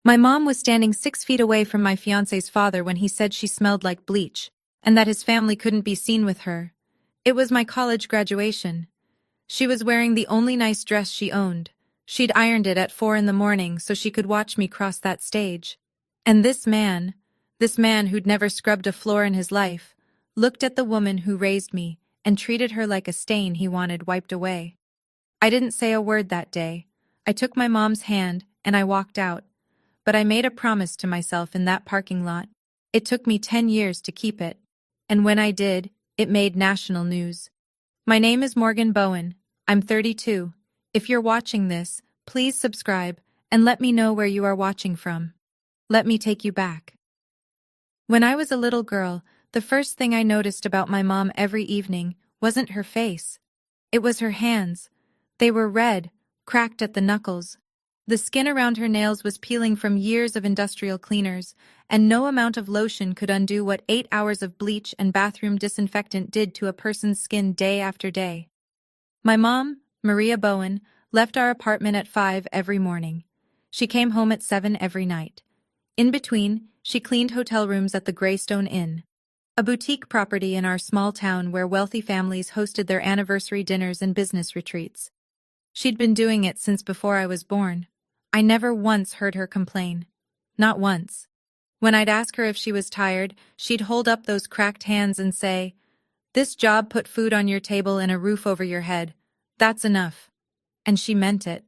My mom was standing 6 feet away from my fiancé's father when he said she smelled like bleach, and that his family couldn't be seen with her. It was my college graduation. She was wearing the only nice dress she owned. She'd ironed it at 4 in the morning so she could watch me cross that stage. And this man who'd never scrubbed a floor in his life, looked at the woman who raised me and treated her like a stain he wanted wiped away. I didn't say a word that day. I took my mom's hand and I walked out. But I made a promise to myself in that parking lot. It took me 10 years to keep it. And when I did, it made national news. My name is Morgan Bowen. I'm 32. If you're watching this, please subscribe and let me know where you are watching from. Let me take you back. When I was a little girl, the first thing I noticed about my mom every evening wasn't her face. It was her hands. They were red, cracked at the knuckles. The skin around her nails was peeling from years of industrial cleaners, and no amount of lotion could undo what 8 hours of bleach and bathroom disinfectant did to a person's skin day after day. My mom, Maria Bowen, left our apartment at 5 every morning. She came home at 7 every night. In between, she cleaned hotel rooms at the Greystone Inn, a boutique property in our small town where wealthy families hosted their anniversary dinners and business retreats. She'd been doing it since before I was born. I never once heard her complain. Not once. When I'd ask her if she was tired, she'd hold up those cracked hands and say, "This job put food on your table and a roof over your head. That's enough." And she meant it.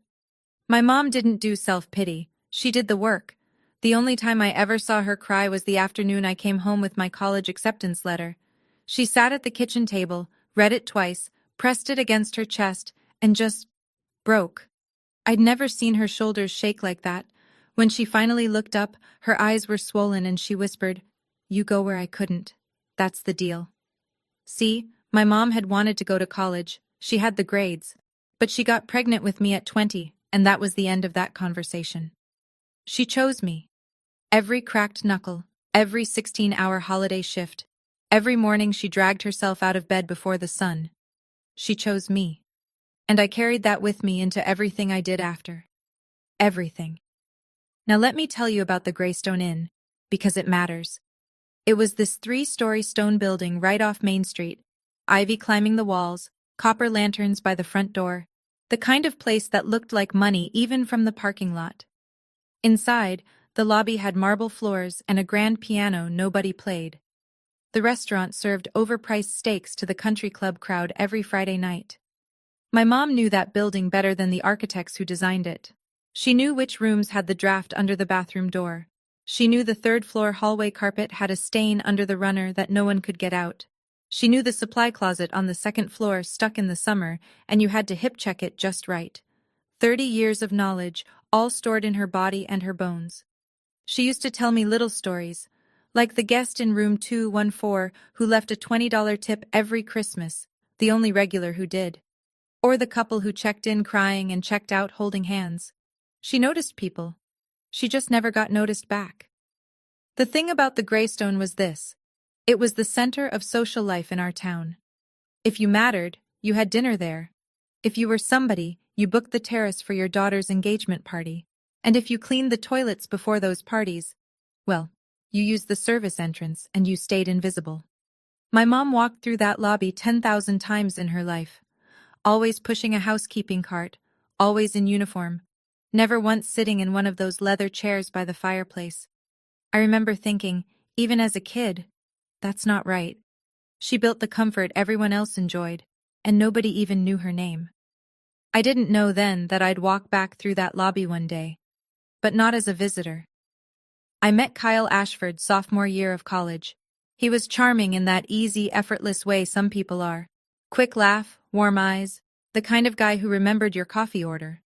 My mom didn't do self-pity. She did the work. The only time I ever saw her cry was the afternoon I came home with my college acceptance letter. She sat at the kitchen table, read it twice, pressed it against her chest, and just broke. I'd never seen her shoulders shake like that. When she finally looked up, her eyes were swollen and she whispered, "You go where I couldn't. That's the deal." See, my mom had wanted to go to college. She had the grades. But she got pregnant with me at 20, and that was the end of that conversation. She chose me. Every cracked knuckle, every 16-hour holiday shift, every morning she dragged herself out of bed before the sun. She chose me. And I carried that with me into everything I did after. Everything. Now let me tell you about the Greystone Inn, because it matters. It was this 3-story stone building right off Main Street, ivy climbing the walls, copper lanterns by the front door, the kind of place that looked like money even from the parking lot. Inside, the lobby had marble floors and a grand piano nobody played. The restaurant served overpriced steaks to the country club crowd every Friday night. My mom knew that building better than the architects who designed it. She knew which rooms had the draft under the bathroom door. She knew the third-floor hallway carpet had a stain under the runner that no one could get out. She knew the supply closet on the second floor stuck in the summer, and you had to hip-check it just right. 30 years of knowledge, all stored in her body and her bones. She used to tell me little stories, like the guest in room 214 who left a $20 tip every Christmas, the only regular who did. Or the couple who checked in crying and checked out holding hands. She noticed people. She just never got noticed back. The thing about the Greystone was this. It was the center of social life in our town. If you mattered, you had dinner there. If you were somebody, you booked the terrace for your daughter's engagement party. And if you cleaned the toilets before those parties, well, you used the service entrance and you stayed invisible. My mom walked through that lobby 10,000 times in her life. Always pushing a housekeeping cart, always in uniform, never once sitting in one of those leather chairs by the fireplace. I remember thinking, even as a kid, that's not right. She built the comfort everyone else enjoyed, and nobody even knew her name. I didn't know then that I'd walk back through that lobby one day, but not as a visitor. I met Kyle Ashford sophomore year of college. He was charming in that easy, effortless way some people are. Quick laugh, warm eyes, the kind of guy who remembered your coffee order.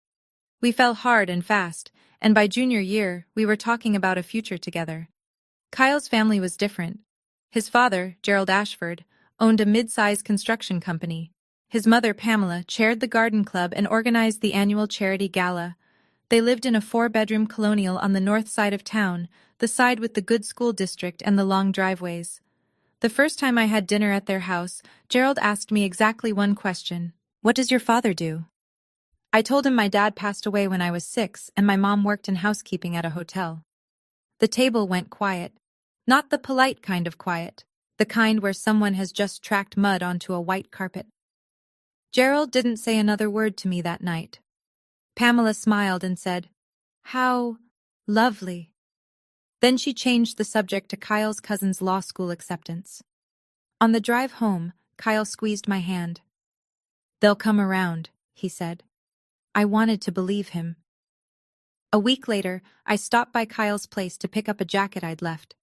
We fell hard and fast, and by junior year, we were talking about a future together. Kyle's family was different. His father, Gerald Ashford, owned a mid-sized construction company. His mother, Pamela, chaired the garden club and organized the annual charity gala. They lived in a 4-bedroom colonial on the north side of town, the side with the good school district and the long driveways. The first time I had dinner at their house, Gerald asked me exactly one question. "What does your father do?" I told him my dad passed away when I was 6 and my mom worked in housekeeping at a hotel. The table went quiet. Not the polite kind of quiet, the kind where someone has just tracked mud onto a white carpet. Gerald didn't say another word to me that night. Pamela smiled and said, "How lovely." Then she changed the subject to Kyle's cousin's law school acceptance. On the drive home, Kyle squeezed my hand. "They'll come around," he said. I wanted to believe him. A week later, I stopped by Kyle's place to pick up a jacket I'd left.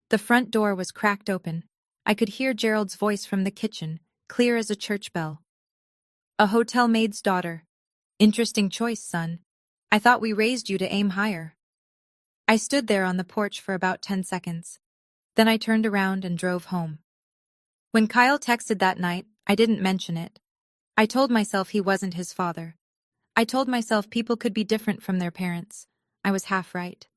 The front door was cracked open. I could hear Gerald's voice from the kitchen, clear as a church bell. "A hotel maid's daughter. Interesting choice, son. I thought we raised you to aim higher." I stood there on the porch for about 10 seconds. Then I turned around and drove home. When Kyle texted that night, I didn't mention it. I told myself he wasn't his father. I told myself people could be different from their parents. I was half right.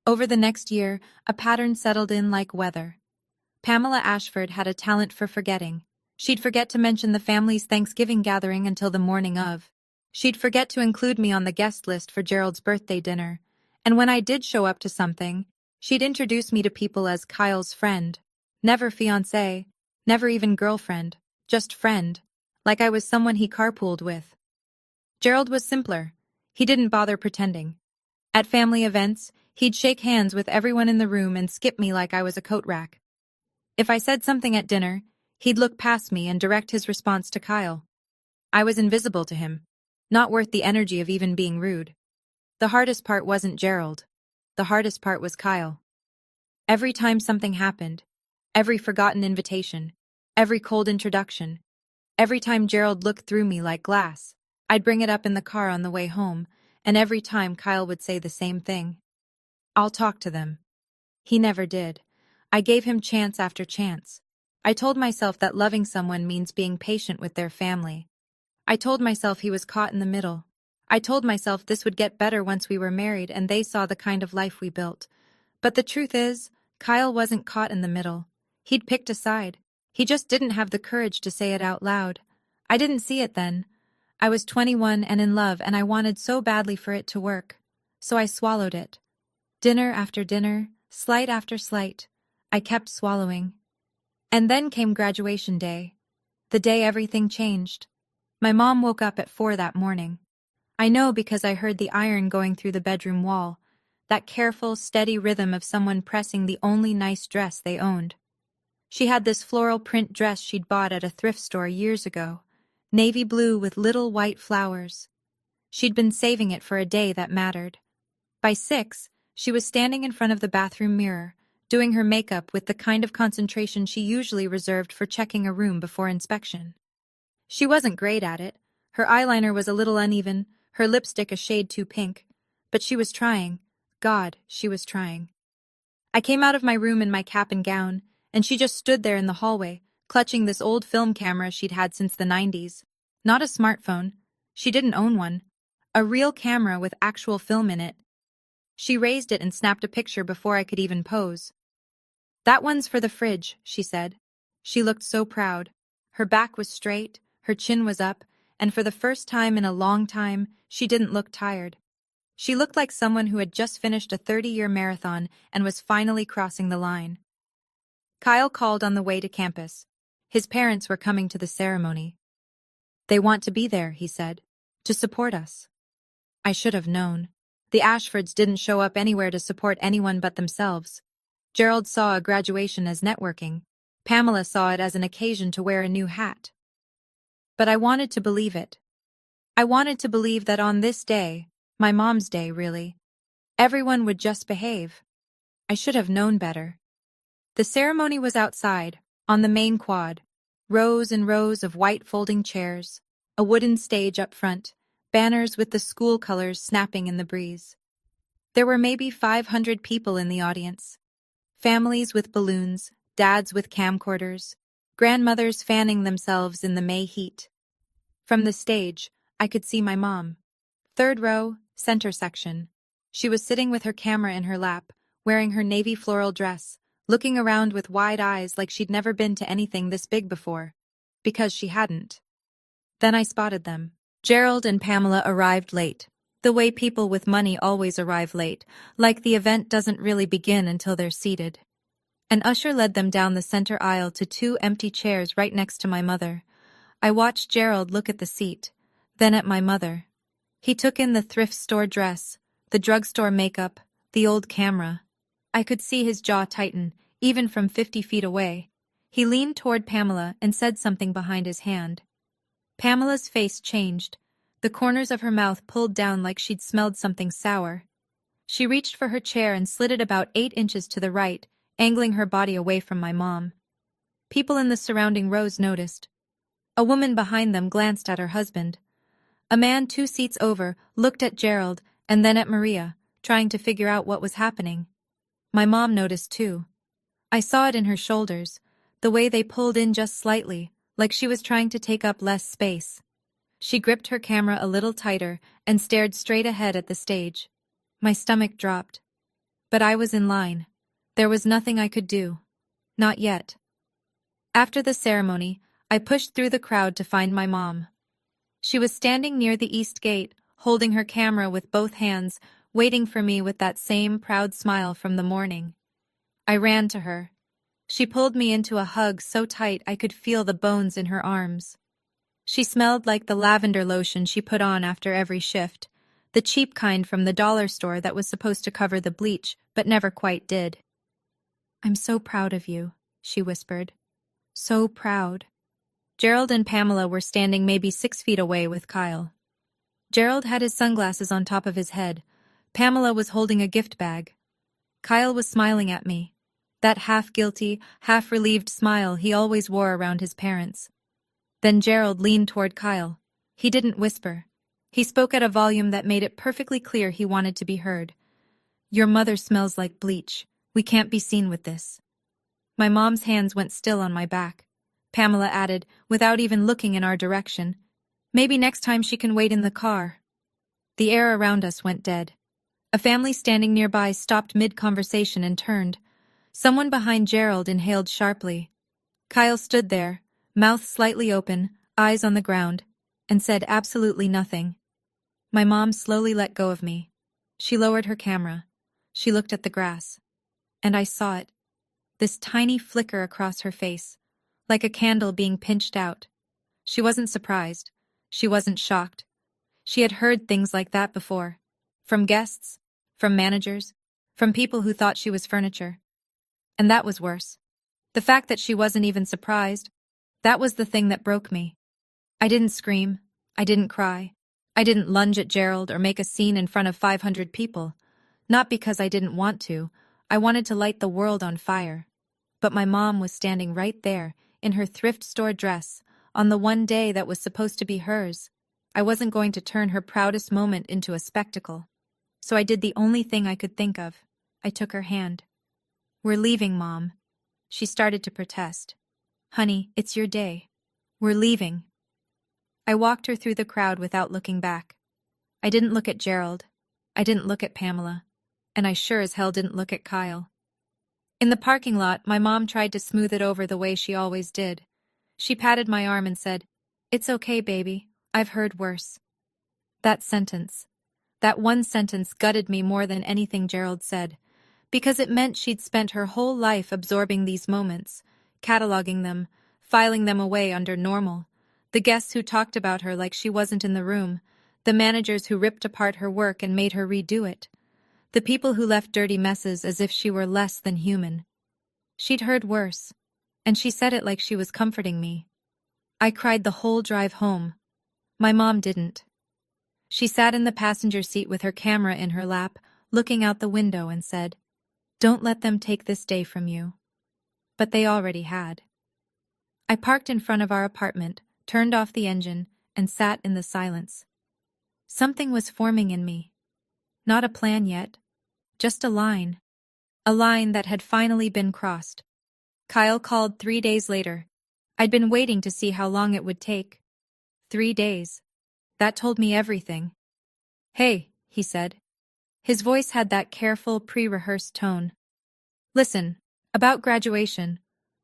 Over the next year, a pattern settled in like weather. Pamela Ashford had a talent for forgetting. She'd forget to mention the family's Thanksgiving gathering until the morning of. She'd forget to include me on the guest list for Gerald's birthday dinner. And when I did show up to something, she'd introduce me to people as Kyle's friend. Never fiancé, never even girlfriend, just friend, like I was someone he carpooled with. Gerald was simpler. He didn't bother pretending. At family events, he'd shake hands with everyone in the room and skip me like I was a coat rack. If I said something at dinner, he'd look past me and direct his response to Kyle. I was invisible to him, not worth the energy of even being rude. The hardest part wasn't Gerald. The hardest part was Kyle. Every time something happened, every forgotten invitation, every cold introduction, every time Gerald looked through me like glass, I'd bring it up in the car on the way home, and every time Kyle would say the same thing. "I'll talk to them." He never did. I gave him chance after chance. I told myself that loving someone means being patient with their family. I told myself he was caught in the middle. I told myself this would get better once we were married and they saw the kind of life we built. But the truth is, Kyle wasn't caught in the middle. He'd picked a side. He just didn't have the courage to say it out loud. I didn't see it then. I was 21 and in love, and I wanted so badly for it to work. So I swallowed it. Dinner after dinner, slight after slight, I kept swallowing. And then came graduation day. The day everything changed. My mom woke up at 4 that morning. I know because I heard the iron going through the bedroom wall, that careful, steady rhythm of someone pressing the only nice dress they owned. She had this floral print dress she'd bought at a thrift store years ago, navy blue with little white flowers. She'd been saving it for a day that mattered. By 6, she was standing in front of the bathroom mirror, doing her makeup with the kind of concentration she usually reserved for checking a room before inspection. She wasn't great at it. Her eyeliner was a little uneven, her lipstick a shade too pink. But she was trying. God, she was trying. I came out of my room in my cap and gown, and she just stood there in the hallway, clutching this old film camera she'd had since the 90s. Not a smartphone. She didn't own one. A real camera with actual film in it. She raised it and snapped a picture before I could even pose. "That one's for the fridge," she said. She looked so proud. Her back was straight, her chin was up, and for the first time in a long time, she didn't look tired. She looked like someone who had just finished a 30-year marathon and was finally crossing the line. Kyle called on the way to campus. His parents were coming to the ceremony. "They want to be there," he said, "to support us." I should have known. The Ashfords didn't show up anywhere to support anyone but themselves. Gerald saw a graduation as networking. Pamela saw it as an occasion to wear a new hat. But I wanted to believe it. I wanted to believe that on this day, my mom's day, really, everyone would just behave. I should have known better. The ceremony was outside, on the main quad. Rows and rows of white folding chairs, a wooden stage up front, banners with the school colors snapping in the breeze. There were maybe 500 people in the audience. Families with balloons, dads with camcorders, grandmothers fanning themselves in the May heat. From the stage, I could see my mom. 3rd row, center section. She was sitting with her camera in her lap, wearing her navy floral dress, looking around with wide eyes like she'd never been to anything this big before. Because she hadn't. Then I spotted them. Gerald and Pamela arrived late. The way people with money always arrive late, like the event doesn't really begin until they're seated. An usher led them down the center aisle to two empty chairs right next to my mother. I watched Gerald look at the seat, then at my mother. He took in the thrift store dress, the drugstore makeup, the old camera. I could see his jaw tighten, even from 50 feet away. He leaned toward Pamela and said something behind his hand. Pamela's face changed. The corners of her mouth pulled down like she'd smelled something sour. She reached for her chair and slid it about 8 inches to the right, angling her body away from my mom. People in the surrounding rows noticed. A woman behind them glanced at her husband. A man 2 seats over looked at Gerald and then at Maria, trying to figure out what was happening. My mom noticed too. I saw it in her shoulders, the way they pulled in just slightly, like she was trying to take up less space. She gripped her camera a little tighter and stared straight ahead at the stage. My stomach dropped. But I was in line. There was nothing I could do. Not yet. After the ceremony, I pushed through the crowd to find my mom. She was standing near the east gate, holding her camera with both hands, waiting for me with that same proud smile from the morning. I ran to her. She pulled me into a hug so tight I could feel the bones in her arms. She smelled like the lavender lotion she put on after every shift, the cheap kind from the dollar store that was supposed to cover the bleach, but never quite did. "I'm so proud of you," she whispered. "So proud." Gerald and Pamela were standing maybe 6 feet away with Kyle. Gerald had his sunglasses on top of his head. Pamela was holding a gift bag. Kyle was smiling at me. That half-guilty, half-relieved smile he always wore around his parents. Then Gerald leaned toward Kyle. He didn't whisper. He spoke at a volume that made it perfectly clear he wanted to be heard. "Your mother smells like bleach. We can't be seen with this." My mom's hands went still on my back. Pamela added, without even looking in our direction, "Maybe next time she can wait in the car." The air around us went dead. A family standing nearby stopped mid-conversation and turned. Someone behind Gerald inhaled sharply. Kyle stood there, mouth slightly open, eyes on the ground, and said absolutely nothing. My mom slowly let go of me. She lowered her camera. She looked at the grass. And I saw it. This tiny flicker across her face, like a candle being pinched out. She wasn't surprised. She wasn't shocked. She had heard things like that before. From guests, from managers, from people who thought she was furniture. And that was worse. The fact that she wasn't even surprised, that was the thing that broke me. I didn't scream. I didn't cry. I didn't lunge at Gerald or make a scene in front of 500 people. Not because I didn't want to. I wanted to light the world on fire. But my mom was standing right there, in her thrift store dress, on the one day that was supposed to be hers. I wasn't going to turn her proudest moment into a spectacle. So I did the only thing I could think of. I took her hand. "We're leaving, Mom." She started to protest. "Honey, it's your day. We're leaving." I walked her through the crowd without looking back. I didn't look at Gerald. I didn't look at Pamela. And I sure as hell didn't look at Kyle. In the parking lot, my mom tried to smooth it over the way she always did. She patted my arm and said, "It's okay, baby. I've heard worse." That sentence, that one sentence gutted me more than anything Gerald said, because it meant she'd spent her whole life absorbing these moments, cataloging them, filing them away under normal. The guests who talked about her like she wasn't in the room, the managers who ripped apart her work and made her redo it, the people who left dirty messes as if she were less than human. She'd heard worse, and she said it like she was comforting me. I cried the whole drive home. My mom didn't. She sat in the passenger seat with her camera in her lap, looking out the window, and said, "Don't let them take this day from you." But they already had. I parked in front of our apartment, turned off the engine, and sat in the silence. Something was forming in me. Not a plan yet, just a line. A line that had finally been crossed. Kyle called 3 days later. I'd been waiting to see how long it would take. 3 days. That told me everything. "Hey," he said. His voice had that careful, pre-rehearsed tone. "Listen, about graduation.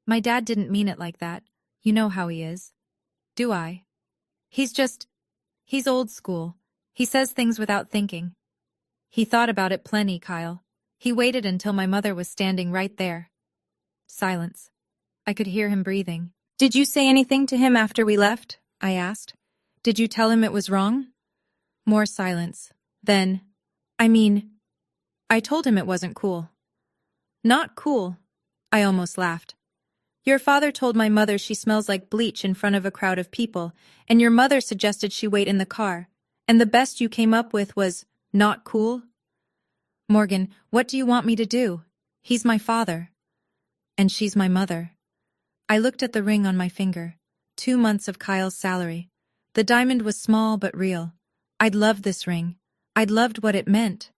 My dad didn't mean it like that. You know how he is." "Do I?" He He's old school. He says things without thinking. He thought about it plenty, Kyle. He waited until my mother was standing right there. Silence. I could hear him breathing. Did you say anything to him after we left? I asked. Did you tell him it was wrong? More silence. Then, I told him it wasn't cool. Not cool. I almost laughed. Your father told my mother she smells like bleach in front of a crowd of people, and your mother suggested she wait in the car, and the best you came up with was, not cool? Morgan, what do you want me to do? He's my father. And she's my mother. I looked at the ring on my finger. 2 months of Kyle's salary. The diamond was small but real. I'd loved this ring. I'd loved what it meant.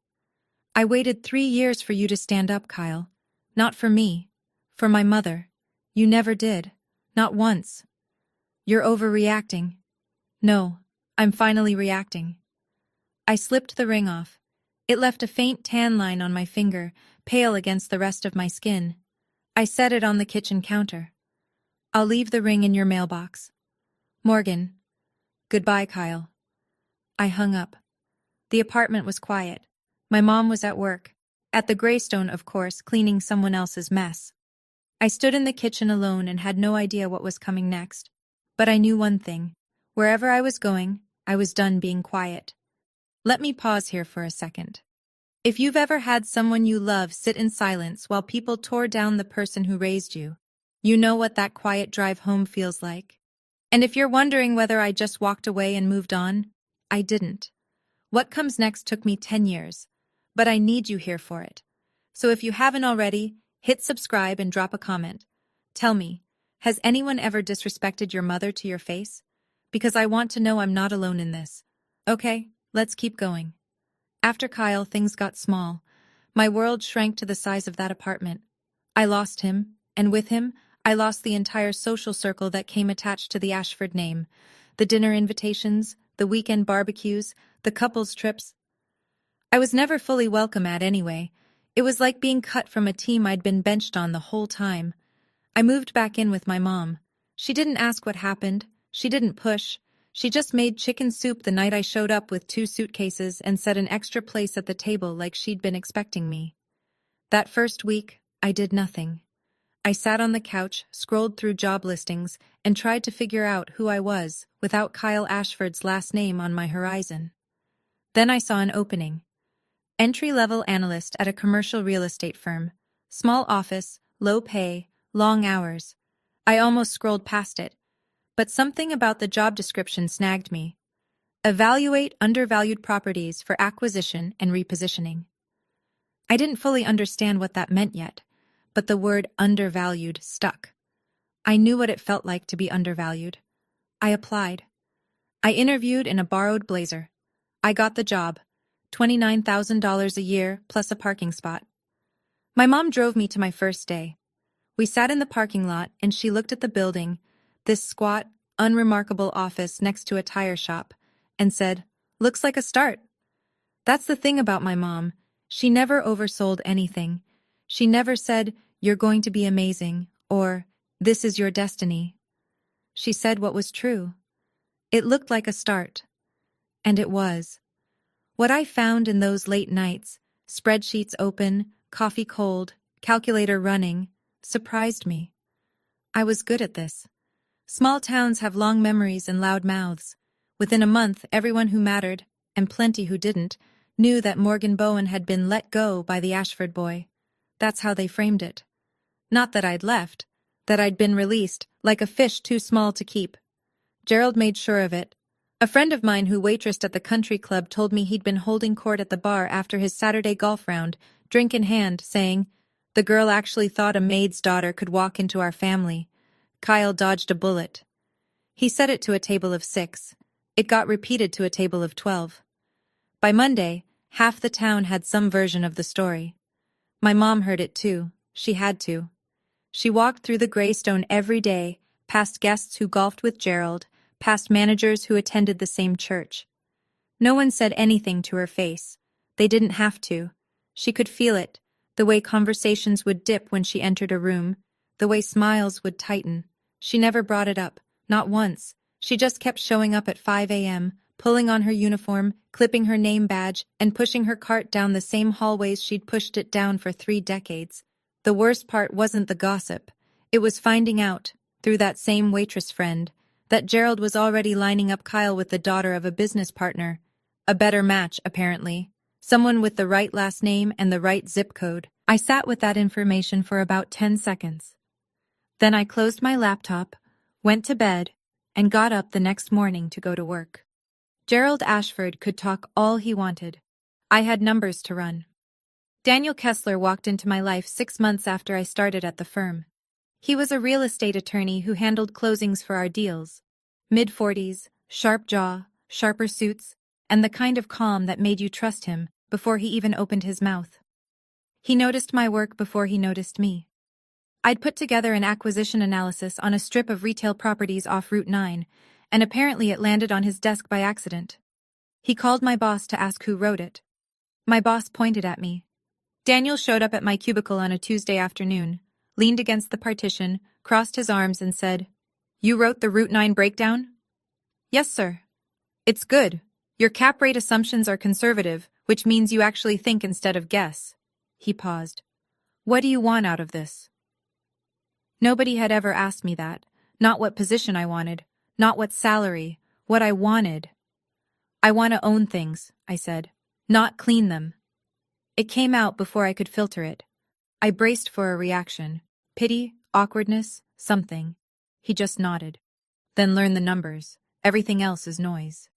I waited 3 years for you to stand up, Kyle. Not for me. For my mother. You never did. Not once. You're overreacting. No, I'm finally reacting. I slipped the ring off. It left a faint tan line on my finger, pale against the rest of my skin. I set it on the kitchen counter. I'll leave the ring in your mailbox. Morgan. Goodbye, Kyle. I hung up. The apartment was quiet. My mom was at work. At the Greystone, of course, cleaning someone else's mess. I stood in the kitchen alone and had no idea what was coming next. But I knew one thing. Wherever I was going, I was done being quiet. Let me pause here for a second. If you've ever had someone you love sit in silence while people tore down the person who raised you, you know what that quiet drive home feels like. And if you're wondering whether I just walked away and moved on, I didn't. What comes next took me 10 years, but I need you here for it. So if you haven't already, hit subscribe and drop a comment. Tell me, has anyone ever disrespected your mother to your face? Because I want to know I'm not alone in this. Okay, let's keep going. After Kyle, things got small. My world shrank to the size of that apartment. I lost him, and with him, I lost the entire social circle that came attached to the Ashford name. The dinner invitations, the weekend barbecues, the couples trips. I was never fully welcome at anyway. It was like being cut from a team I'd been benched on the whole time. I moved back in with my mom. She didn't ask what happened. She didn't push. She just made chicken soup the night I showed up with 2 suitcases and set an extra place at the table like she'd been expecting me. That first week, I did nothing. I sat on the couch, scrolled through job listings, and tried to figure out who I was without Kyle Ashford's last name on my horizon. Then I saw an opening. Entry-level analyst at a commercial real estate firm. Small office, low pay, long hours. I almost scrolled past it. But something about the job description snagged me. Evaluate undervalued properties for acquisition and repositioning. I didn't fully understand what that meant yet, but the word undervalued stuck. I knew what it felt like to be undervalued. I applied. I interviewed in a borrowed blazer. I got the job, $29,000 a year plus a parking spot. My mom drove me to my first day. We sat in the parking lot and she looked at the building, this squat, unremarkable office next to a tire shop, and said, "Looks like a start." That's the thing about my mom. She never oversold anything. She never said, "You're going to be amazing," or "This is your destiny." She said what was true. It looked like a start. And it was. What I found in those late nights, spreadsheets open, coffee cold, calculator running, surprised me. I was good at this. Small towns have long memories and loud mouths. Within a month, everyone who mattered, and plenty who didn't, knew that Morgan Bowen had been let go by the Ashford boy. That's how they framed it. Not that I'd left, that I'd been released, like a fish too small to keep. Gerald made sure of it. A friend of mine who waitressed at the country club told me he'd been holding court at the bar after his Saturday golf round, drink in hand, saying, "The girl actually thought a maid's daughter could walk into our family." Kyle dodged a bullet. He said it to a table of 6. It got repeated to a table of 12. By Monday, half the town had some version of the story. My mom heard it too. She had to. She walked through the Greystone every day, past guests who golfed with Gerald, past managers who attended the same church. No one said anything to her face. They didn't have to. She could feel it, the way conversations would dip when she entered a room, the way smiles would tighten. She never brought it up, not once. She just kept showing up at 5 a.m., pulling on her uniform, clipping her name badge, and pushing her cart down the same hallways she'd pushed it down for 3 decades. The worst part wasn't the gossip. It was finding out, through that same waitress friend, that Gerald was already lining up Kyle with the daughter of a business partner. A better match, apparently. Someone with the right last name and the right zip code. I sat with that information for about 10 seconds. Then I closed my laptop, went to bed, and got up the next morning to go to work. Gerald Ashford could talk all he wanted. I had numbers to run. Daniel Kessler walked into my life 6 months after I started at the firm. He was a real estate attorney who handled closings for our deals. Mid-40s, sharp jaw, sharper suits, and the kind of calm that made you trust him before he even opened his mouth. He noticed my work before he noticed me. I'd put together an acquisition analysis on a strip of retail properties off Route 9, and apparently it landed on his desk by accident. He called my boss to ask who wrote it. My boss pointed at me. Daniel showed up at my cubicle on a Tuesday afternoon, leaned against the partition, crossed his arms and said, "You wrote the Route 9 breakdown?" "Yes, sir." "It's good. Your cap rate assumptions are conservative, which means you actually think instead of guess." He paused. "What do you want out of this?" Nobody had ever asked me that. Not what position I wanted, not what salary, what I wanted. "I want to own things," I said, "not clean them." It came out before I could filter it. I braced for a reaction. Pity, awkwardness, something. He just nodded. "Then learn the numbers. Everything else is noise."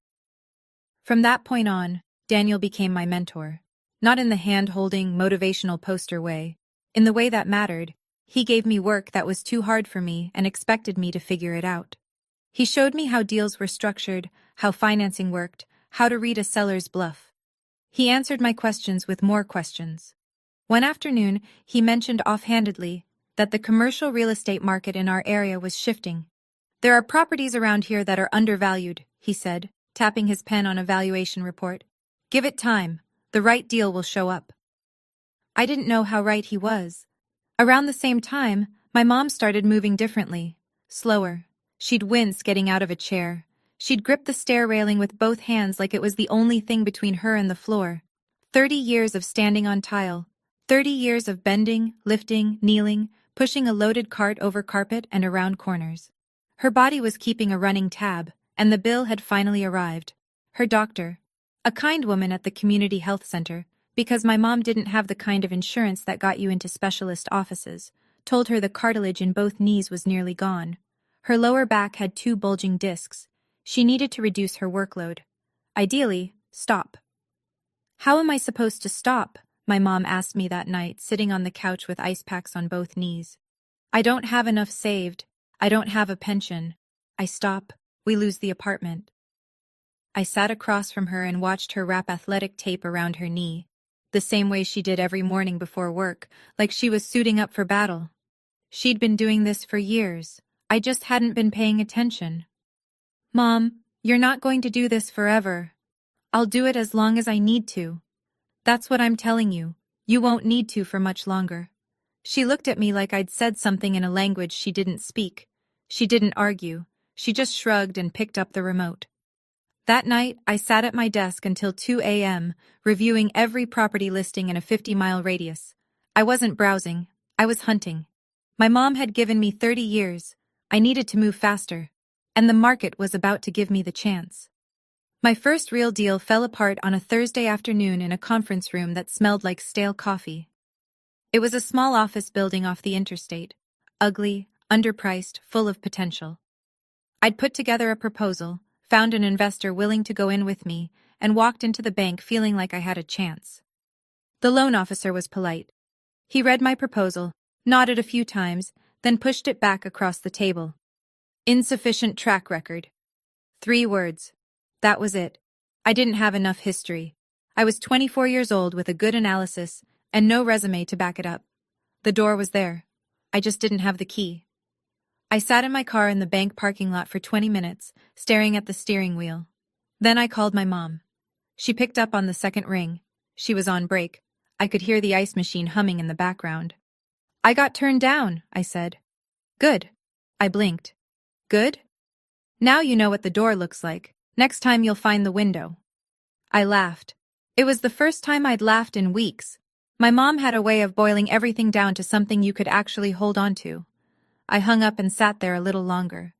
From that point on, Daniel became my mentor. Not in the hand-holding, motivational poster way. In the way that mattered, he gave me work that was too hard for me and expected me to figure it out. He showed me how deals were structured, how financing worked, how to read a seller's bluff. He answered my questions with more questions. One afternoon, he mentioned offhandedly that the commercial real estate market in our area was shifting. "There are properties around here that are undervalued," he said, tapping his pen on a valuation report. "Give it time. The right deal will show up." I didn't know how right he was. Around the same time, my mom started moving differently, slower. She'd wince getting out of a chair. She'd grip the stair railing with both hands like it was the only thing between her and the floor. 30 years of standing on tile. 30 years of bending, lifting, kneeling, pushing a loaded cart over carpet and around corners. Her body was keeping a running tab, and the bill had finally arrived. Her doctor, a kind woman at the community health center, because my mom didn't have the kind of insurance that got you into specialist offices, told her the cartilage in both knees was nearly gone. Her lower back had 2 bulging discs. She needed to reduce her workload. Ideally, stop. "How am I supposed to stop?" my mom asked me that night, sitting on the couch with ice packs on both knees. "I don't have enough saved. I don't have a pension. I stop, we lose the apartment." I sat across from her and watched her wrap athletic tape around her knee, the same way she did every morning before work, like she was suiting up for battle. She'd been doing this for years. I just hadn't been paying attention. "Mom, you're not going to do this forever. I'll do it as long as I need to. That's what I'm telling you. You won't need to for much longer." She looked at me like I'd said something in a language she didn't speak. She didn't argue. She just shrugged and picked up the remote. That night, I sat at my desk until 2 a.m., reviewing every property listing in a 50-mile radius. I wasn't browsing. I was hunting. My mom had given me 30 years. I needed to move faster. And the market was about to give me the chance. My first real deal fell apart on a Thursday afternoon in a conference room that smelled like stale coffee. It was a small office building off the interstate. Ugly, underpriced, full of potential. I'd put together a proposal, found an investor willing to go in with me, and walked into the bank feeling like I had a chance. The loan officer was polite. He read my proposal, nodded a few times, then pushed it back across the table. "Insufficient track record." 3 words. That was it. I didn't have enough history. I was 24 years old with a good analysis and no resume to back it up. The door was there. I just didn't have the key. I sat in my car in the bank parking lot for 20 minutes, staring at the steering wheel. Then I called my mom. She picked up on the second ring. She was on break. I could hear the ice machine humming in the background. "I got turned down," I said. "Good." I blinked. "Good? Now you know what the door looks like. Next time you'll find the window. I laughed. It was the first time I'd laughed in weeks. My mom had a way of boiling everything down to something you could actually hold on to. I hung up and sat there a little longer.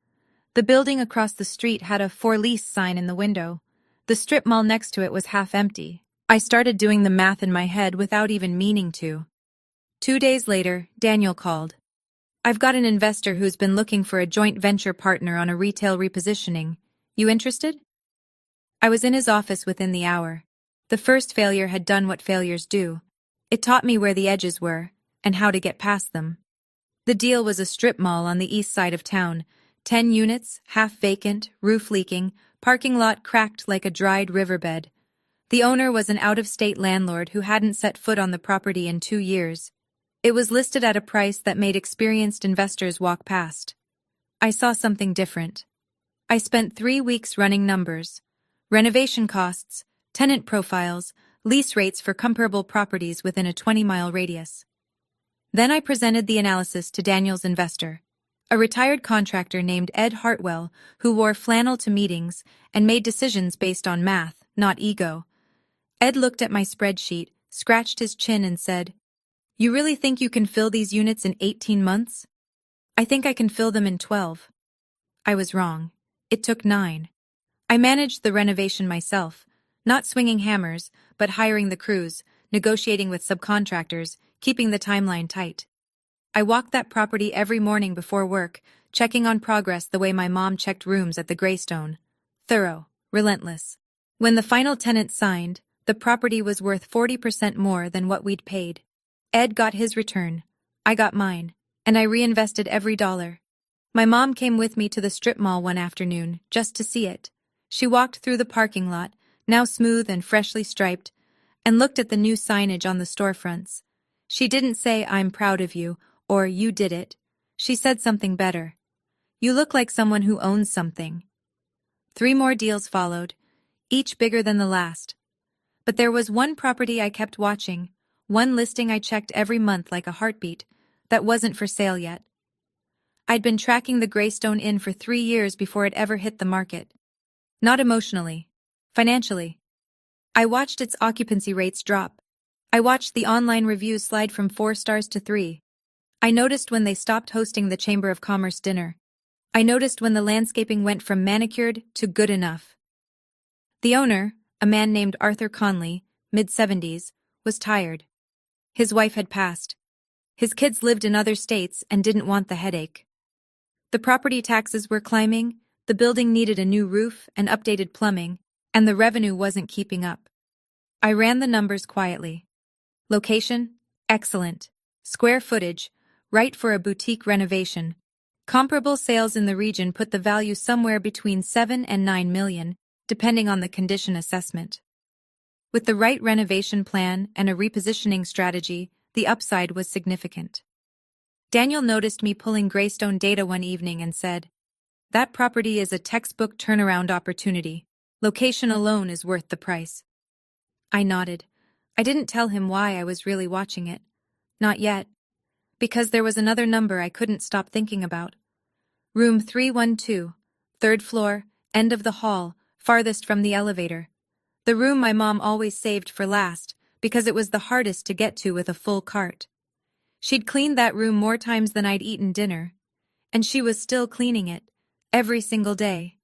The building across the street had a for lease sign in the window. The strip mall next to it was half empty. I started doing the math in my head without even meaning to. 2 days later, Daniel called. I've got an investor who's been looking for a joint venture partner on a retail repositioning. You interested? I was in his office within the hour. The first failure had done what failures do. It taught me where the edges were, and how to get past them. The deal was a strip mall on the east side of town. 10 units, half vacant, roof leaking, parking lot cracked like a dried riverbed. The owner was an out-of-state landlord who hadn't set foot on the property in 2 years. It was listed at a price that made experienced investors walk past. I saw something different. I spent 3 weeks running numbers. Renovation costs, tenant profiles, lease rates for comparable properties within a 20-mile radius. Then I presented the analysis to Daniel's investor, a retired contractor named Ed Hartwell who wore flannel to meetings and made decisions based on math, not ego. Ed looked at my spreadsheet, scratched his chin and said, "You really think you can fill these units in 18 months? I think I can fill them in 12. I was wrong. It took 9. I managed the renovation myself, not swinging hammers, but hiring the crews, negotiating with subcontractors, keeping the timeline tight. I walked that property every morning before work, checking on progress the way my mom checked rooms at the Greystone. Thorough, relentless. When the final tenant signed, the property was worth 40% more than what we'd paid. Ed got his return, I got mine, and I reinvested every dollar. My mom came with me to the strip mall one afternoon, just to see it. She walked through the parking lot, now smooth and freshly striped, and looked at the new signage on the storefronts. She didn't say, "I'm proud of you," or "You did it." She said something better. "You look like someone who owns something." 3 more deals followed, each bigger than the last. But there was one property I kept watching, one listing I checked every month like a heartbeat, that wasn't for sale yet. I'd been tracking the Greystone Inn for 3 years before it ever hit the market. Not emotionally, financially. I watched its occupancy rates drop. I watched the online reviews slide from 4 stars to 3. I noticed when they stopped hosting the Chamber of Commerce dinner. I noticed when the landscaping went from manicured to good enough. The owner, a man named Arthur Conley, mid-70s, was tired. His wife had passed. His kids lived in other states and didn't want the headache. The property taxes were climbing, the building needed a new roof and updated plumbing, and the revenue wasn't keeping up. I ran the numbers quietly. Location? Excellent. Square footage? Right for a boutique renovation. Comparable sales in the region put the value somewhere between 7 and 9 million, depending on the condition assessment. With the right renovation plan and a repositioning strategy, the upside was significant. Daniel noticed me pulling Greystone data one evening and said, "That property is a textbook turnaround opportunity. Location alone is worth the price." I nodded. I didn't tell him why I was really watching it. Not yet. Because there was another number I couldn't stop thinking about. Room 312, 3rd floor, end of the hall, farthest from the elevator. The room my mom always saved for last, because it was the hardest to get to with a full cart. She'd cleaned that room more times than I'd eaten dinner. And she was still cleaning it, every single day.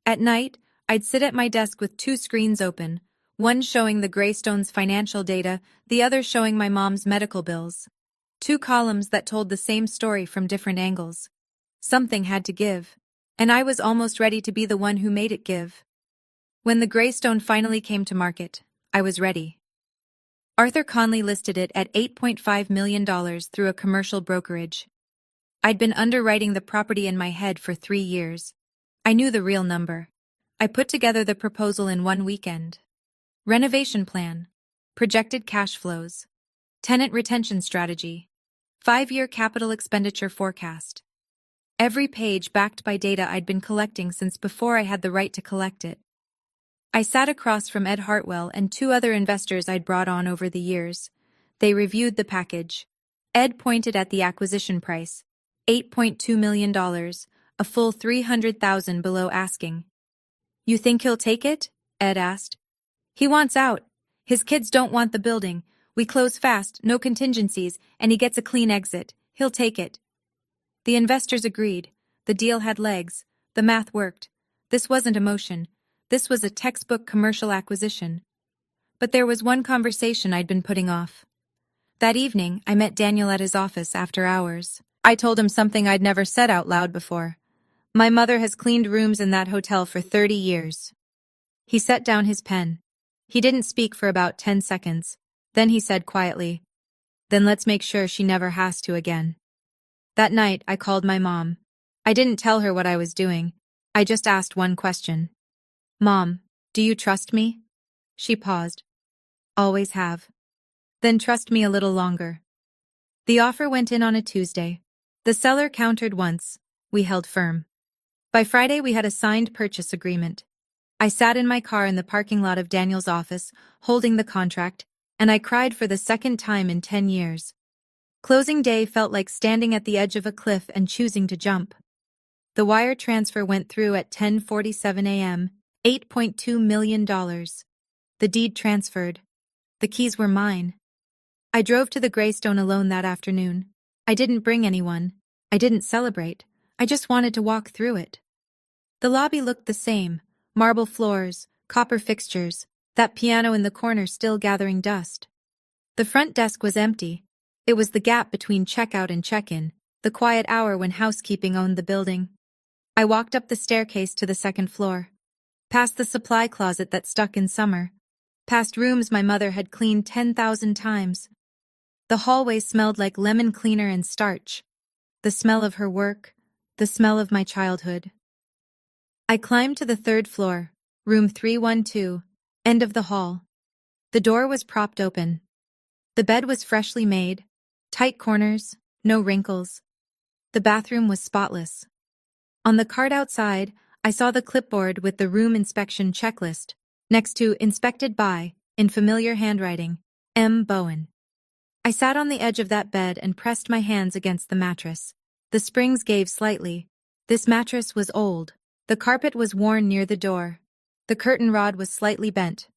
At night, I'd sit at my desk with 2 screens open, one showing the Greystone's financial data, the other showing my mom's medical bills. 2 columns that told the same story from different angles. Something had to give, and I was almost ready to be the one who made it give. When the Greystone finally came to market, I was ready. Arthur Conley listed it at $8.5 million through a commercial brokerage. I'd been underwriting the property in my head for 3 years. I knew the real number. I put together the proposal in one weekend. Renovation plan, projected cash flows, tenant retention strategy, 5-year capital expenditure forecast. Every page backed by data I'd been collecting since before I had the right to collect it. I sat across from Ed Hartwell and 2 other investors I'd brought on over the years. They reviewed the package. Ed pointed at the acquisition price, $8.2 million, a full $300,000 below asking. You think he'll take it? Ed asked. He wants out. His kids don't want the building. We close fast, no contingencies, and he gets a clean exit. He'll take it. The investors agreed. The deal had legs. The math worked. This wasn't emotion. This was a textbook commercial acquisition. But there was one conversation I'd been putting off. That evening, I met Daniel at his office after hours. I told him something I'd never said out loud before. My mother has cleaned rooms in that hotel for 30 years. He set down his pen. He didn't speak for about 10 seconds. Then he said quietly, "Then let's make sure she never has to again." That night, I called my mom. I didn't tell her what I was doing. I just asked one question. "Mom, do you trust me?" She paused. "Always have." "Then trust me a little longer." The offer went in on a Tuesday. The seller countered once. We held firm. By Friday, we had a signed purchase agreement. I sat in my car in the parking lot of Daniel's office, holding the contract, and I cried for the second time in 10 years. Closing day felt like standing at the edge of a cliff and choosing to jump. The wire transfer went through at 10:47 a.m., $8.2 million. The deed transferred. The keys were mine. I drove to the Greystone alone that afternoon. I didn't bring anyone. I didn't celebrate. I just wanted to walk through it. The lobby looked the same. Marble floors, copper fixtures, that piano in the corner still gathering dust. The front desk was empty. It was the gap between checkout and check-in, the quiet hour when housekeeping owned the building. I walked up the staircase to the second floor, past the supply closet that stuck in summer, past rooms my mother had cleaned 10,000 times. The hallway smelled like lemon cleaner and starch, the smell of her work, the smell of my childhood. I climbed to the third floor, room 312, end of the hall. The door was propped open. The bed was freshly made, tight corners, no wrinkles. The bathroom was spotless. On the cart outside, I saw the clipboard with the room inspection checklist, next to "Inspected by," in familiar handwriting, M. Bowen. I sat on the edge of that bed and pressed my hands against the mattress. The springs gave slightly. This mattress was old. The carpet was worn near the door. The curtain rod was slightly bent.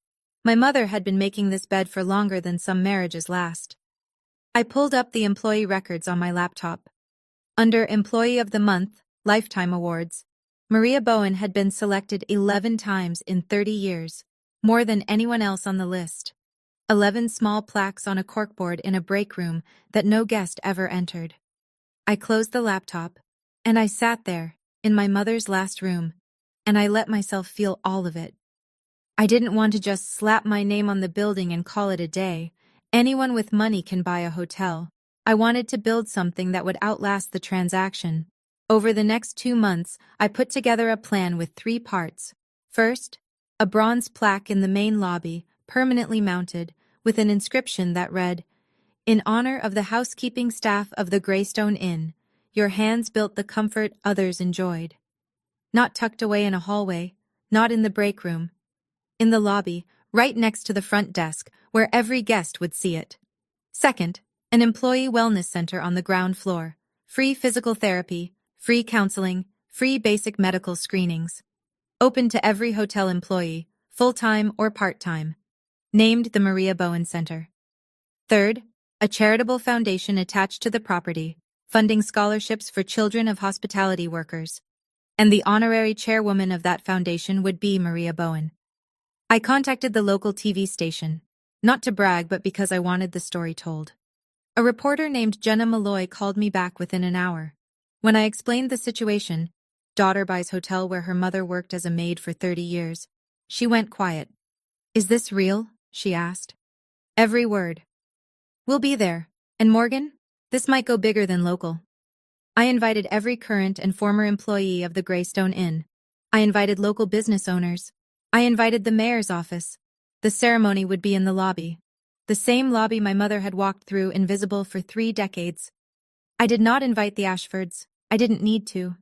My mother had been making this bed for longer than some marriages last. I pulled up the employee records on my laptop. Under Employee of the Month, Lifetime Awards, Maria Bowen had been selected 11 times in 30 years, more than anyone else on the list. 11 small plaques on a corkboard in a break room that no guest ever entered. I closed the laptop, and I sat there, in my mother's last room, and I let myself feel all of it. I didn't want to just slap my name on the building and call it a day. Anyone with money can buy a hotel. I wanted to build something that would outlast the transaction. Over the next 2 months, I put together a plan with 3 parts. First, a bronze plaque in the main lobby, permanently mounted, with an inscription that read, "In honor of the housekeeping staff of the Greystone Inn, your hands built the comfort others enjoyed." Not tucked away in a hallway, not in the break room. In the lobby, right next to the front desk, where every guest would see it. Second, an employee wellness center on the ground floor. Free physical therapy, free counseling, free basic medical screenings. Open to every hotel employee, full-time or part-time. Named the Maria Bowen Center. Third, a charitable foundation attached to the property, funding scholarships for children of hospitality workers. And the honorary chairwoman of that foundation would be Maria Bowen. I contacted the local TV station, not to brag but because I wanted the story told. A reporter named Jenna Malloy called me back within an hour. When I explained the situation, daughter buys hotel where her mother worked as a maid for 30 years, she went quiet. "Is this real?" she asked. "Every word." "We'll be there. And Morgan? This might go bigger than local." I invited every current and former employee of the Greystone Inn. I invited local business owners. I invited the mayor's office. The ceremony would be in the lobby. The same lobby my mother had walked through invisible for 3 decades. I did not invite the Ashfords. I didn't need to.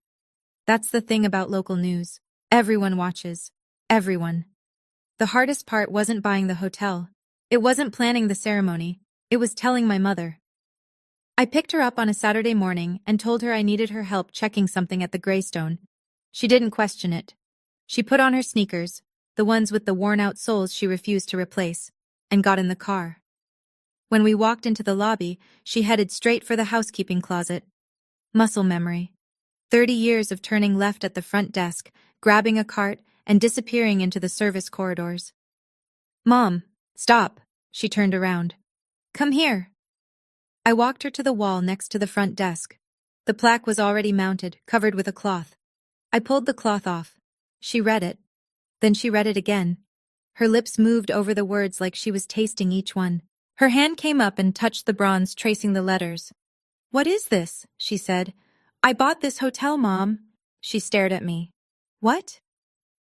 That's the thing about local news. Everyone watches. Everyone. The hardest part wasn't buying the hotel. It wasn't planning the ceremony. It was telling my mother. I picked her up on a Saturday morning and told her I needed her help checking something at the Greystone. She didn't question it. She put on her sneakers, the ones with the worn-out soles she refused to replace, and got in the car. When we walked into the lobby, she headed straight for the housekeeping closet. Muscle memory. 30 years of turning left at the front desk, grabbing a cart, and disappearing into the service corridors. "Mom, stop," she turned around. "Come here." I walked her to the wall next to the front desk. The plaque was already mounted, covered with a cloth. I pulled the cloth off. She read it. Then she read it again. Her lips moved over the words like she was tasting each one. Her hand came up and touched the bronze tracing the letters. "What is this?" she said. "I bought this hotel, Mom." She stared at me. "What?"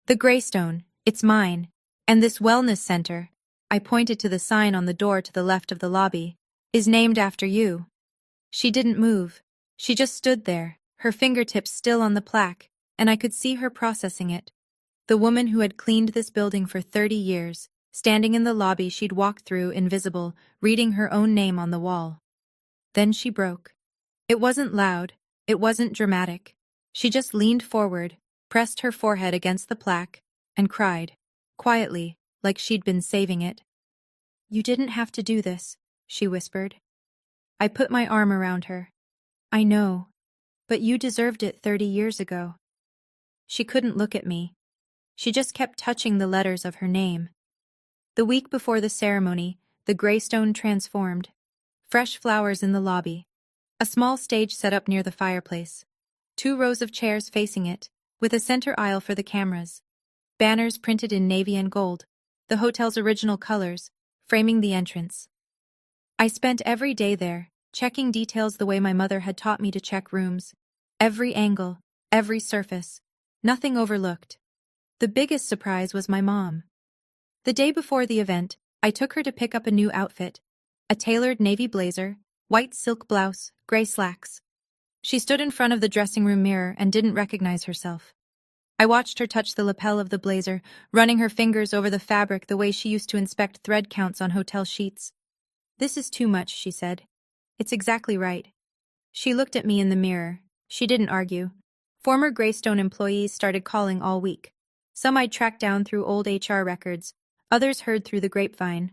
"The Greystone. It's mine. And this wellness center," I pointed to the sign on the door to the left of the lobby, "is named after you." She didn't move. She just stood there, her fingertips still on the plaque, and I could see her processing it. The woman who had cleaned this building for 30 years, standing in the lobby she'd walked through invisible, reading her own name on the wall. Then she broke. It wasn't loud. It wasn't dramatic. She just leaned forward, pressed her forehead against the plaque, and cried, quietly, like she'd been saving it. "You didn't have to do this," she whispered. I put my arm around her. "I know, but you deserved it 30 years ago." She couldn't look at me. She just kept touching the letters of her name. The week before the ceremony, the Greystone transformed. Fresh flowers in the lobby. A small stage set up near the fireplace. 2 rows of chairs facing it, with a center aisle for the cameras. Banners printed in navy and gold, the hotel's original colors, framing the entrance. I spent every day there, checking details the way my mother had taught me to check rooms. Every angle, every surface. Nothing overlooked. The biggest surprise was my mom. The day before the event, I took her to pick up a new outfit. A tailored navy blazer, white silk blouse, gray slacks. She stood in front of the dressing room mirror and didn't recognize herself. I watched her touch the lapel of the blazer, running her fingers over the fabric the way she used to inspect thread counts on hotel sheets. "This is too much," she said. "It's exactly right." She looked at me in the mirror. She didn't argue. Former Greystone employees started calling all week. Some I'd tracked down through old HR records, others heard through the grapevine.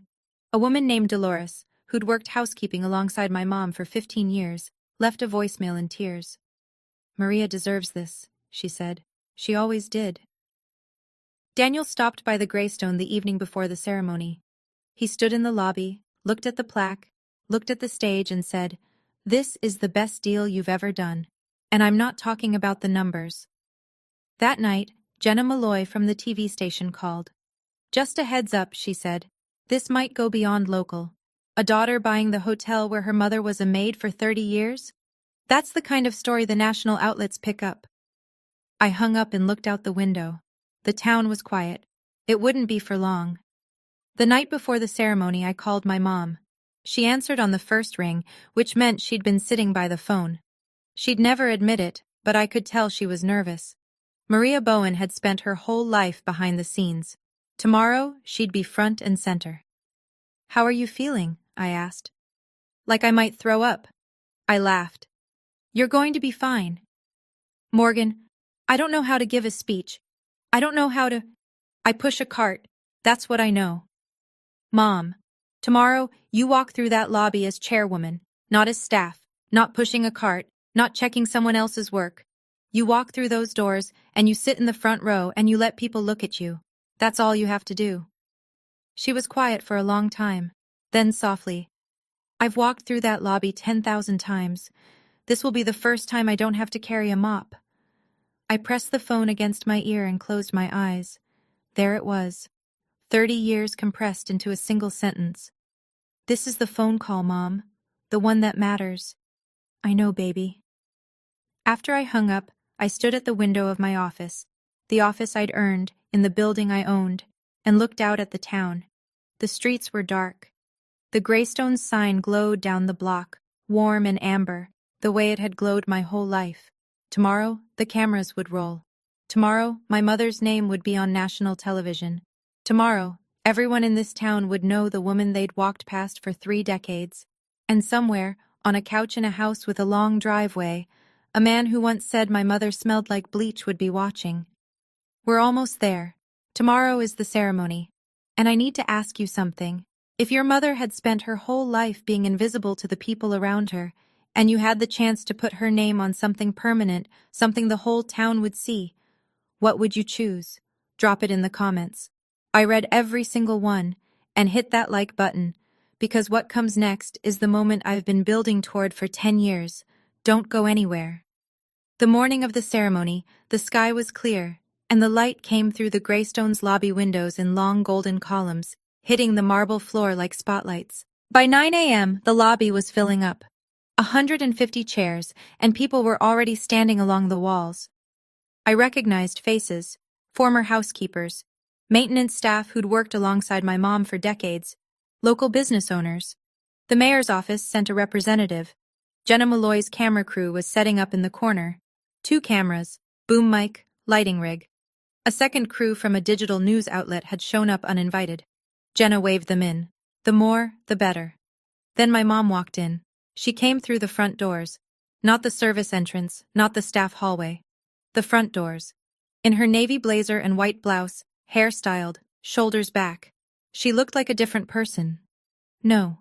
A woman named Dolores, who'd worked housekeeping alongside my mom for 15 years, left a voicemail in tears. "Maria deserves this," she said. "She always did." Daniel stopped by the Greystone the evening before the ceremony. He stood in the lobby, looked at the plaque, looked at the stage and said, "This is the best deal you've ever done. And I'm not talking about the numbers." That night, Jenna Malloy from the TV station called. "Just a heads up," she said. "This might go beyond local. A daughter buying the hotel where her mother was a maid for 30 years? That's the kind of story the national outlets pick up." I hung up and looked out the window. The town was quiet. It wouldn't be for long. The night before the ceremony, I called my mom. She answered on the first ring, which meant she'd been sitting by the phone. She'd never admit it, but I could tell she was nervous. Maria Bowen had spent her whole life behind the scenes. Tomorrow, she'd be front and center. "How are you feeling?" I asked. "Like I might throw up." I laughed. "You're going to be fine." "Morgan, I don't know how to give a speech. I don't know how to... I push a cart. That's what I know." "Mom, tomorrow you walk through that lobby as chairwoman, not as staff, not pushing a cart, not checking someone else's work. You walk through those doors and you sit in the front row and you let people look at you. That's all you have to do." She was quiet for a long time. Then softly, "I've walked through that lobby 10,000 times. This will be the first time I don't have to carry a mop." I pressed the phone against my ear and closed my eyes. There it was. 30 years compressed into a single sentence. "This is the phone call, Mom. The one that matters." "I know, baby." After I hung up, I stood at the window of my office, the office I'd earned, in the building I owned, and looked out at the town. The streets were dark. The Greystone sign glowed down the block, warm and amber, the way it had glowed my whole life. Tomorrow, the cameras would roll. Tomorrow, my mother's name would be on national television. Tomorrow, everyone in this town would know the woman they'd walked past for 3 decades. And somewhere, on a couch in a house with a long driveway, a man who once said my mother smelled like bleach would be watching. We're almost there. Tomorrow is the ceremony. And I need to ask you something. If your mother had spent her whole life being invisible to the people around her, and you had the chance to put her name on something permanent, something the whole town would see, what would you choose? Drop it in the comments. I read every single one, and hit that like button, because what comes next is the moment I've been building toward for 10 years. Don't go anywhere. The morning of the ceremony, the sky was clear, and the light came through the Greystone's lobby windows in long golden columns, hitting the marble floor like spotlights. By 9 a.m., the lobby was filling up. 150 chairs, and people were already standing along the walls. I recognized faces, former housekeepers, maintenance staff who'd worked alongside my mom for decades, local business owners. The mayor's office sent a representative. Jenna Malloy's camera crew was setting up in the corner. 2 cameras, boom mic, lighting rig. A second crew from a digital news outlet had shown up uninvited. Jenna waved them in. The more, the better. Then my mom walked in. She came through the front doors. Not the service entrance, not the staff hallway. The front doors. In her navy blazer and white blouse, hair styled, shoulders back. She looked like a different person. No.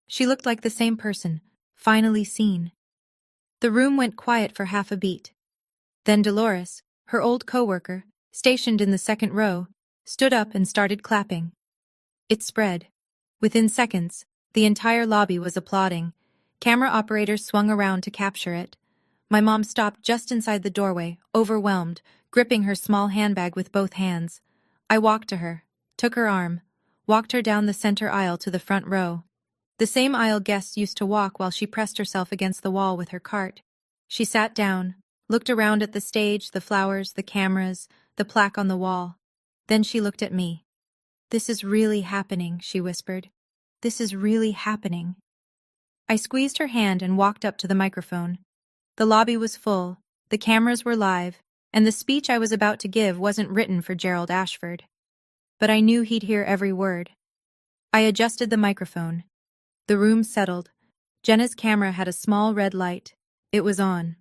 She looked like the same person, finally seen. The room went quiet for half a beat. Then Dolores, her old coworker, stationed in the second row, stood up and started clapping. It spread. Within seconds, the entire lobby was applauding. Camera operators swung around to capture it. My mom stopped just inside the doorway, overwhelmed, gripping her small handbag with both hands. I walked to her, took her arm, walked her down the center aisle to the front row. The same aisle guests used to walk while she pressed herself against the wall with her cart. She sat down, looked around at the stage, the flowers, the cameras, the plaque on the wall. Then she looked at me. "This is really happening," she whispered. "This is really happening." I squeezed her hand and walked up to the microphone. The lobby was full, the cameras were live, and the speech I was about to give wasn't written for Gerald Ashford. But I knew he'd hear every word. I adjusted the microphone. The room settled. Jenna's camera had a small red light. It was on.